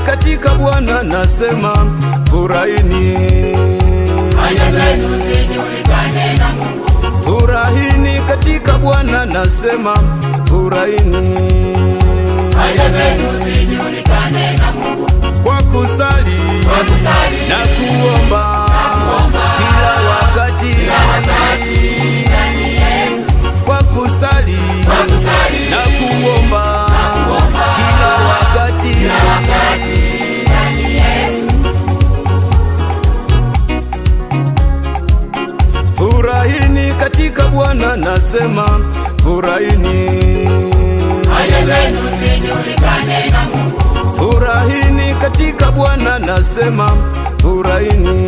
Katika Bwana nasema furahini, haya zenu zijulikane na Mungu. Furahini katika Bwana nasema furahini, haya zenu zijulikane na Mungu. Kwa kusali na kuomba kila wakati, kwa kusali na kuomba kila wakati. Furahini katika Bwana nasema furahini, haya zenu zijulikane na Mungu. Furahini katika Bwana nasema furahini,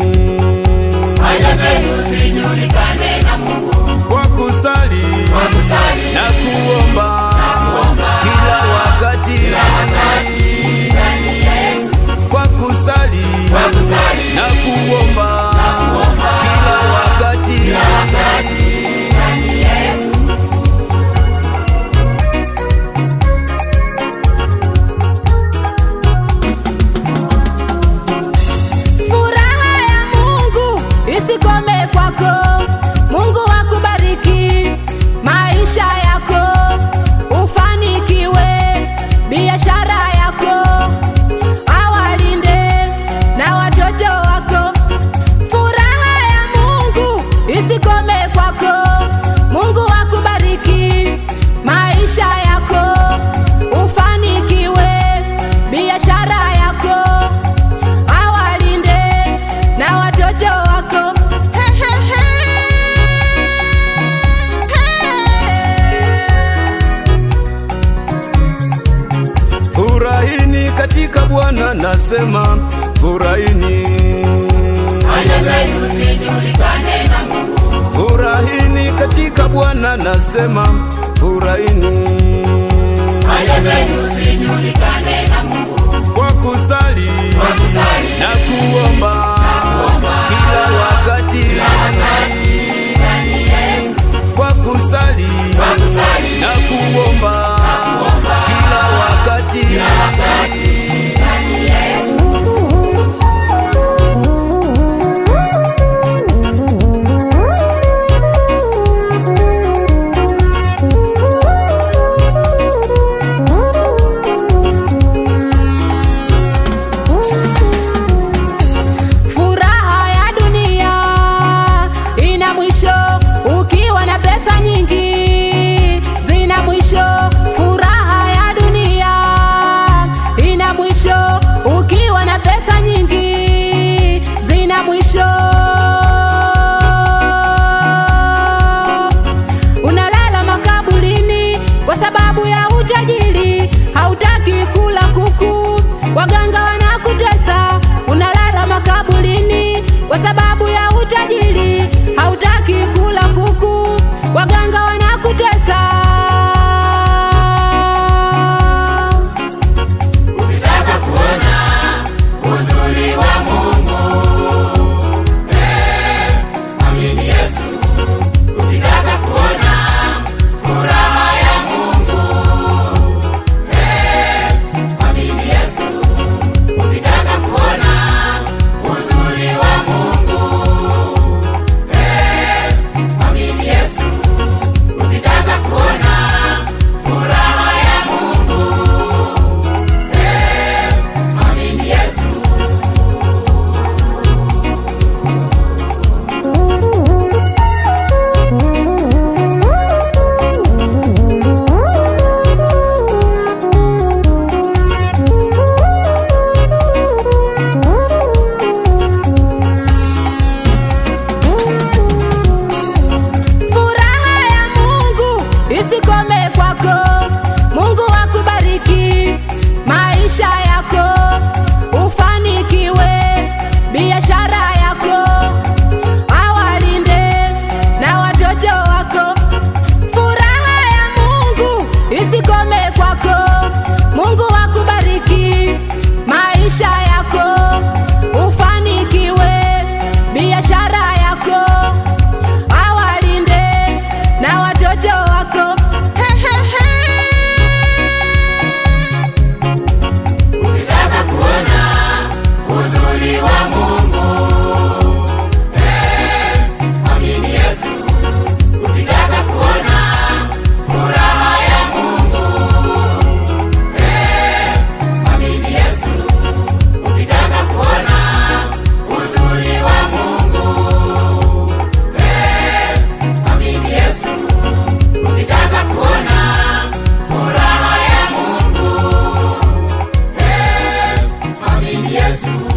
haya zenu zijulikane na Mungu. Kwa kusali na kuomba kila wakati, kwa kusali na kuomba kila wakati. Furaha ya Mungu isikome kwako. Mungu akubariki maisha yako, ufanikiwe biashara yako, awalinde na watoto wako. Furaha ya Mungu isikome kwako. Mungu akubariki maisha yako, ufanikiwe biashara yako, awalinde na watoto wako. Furahini katika Bwana nasema furahini, haya zenu zijulikane na Mungu. Furahini katika Bwana nasema furahini, haya zenu zijulikane na Mungu. Kwa kusali na kuomba kila wakati, kwa kusali na kuomba kila wakati. Yesu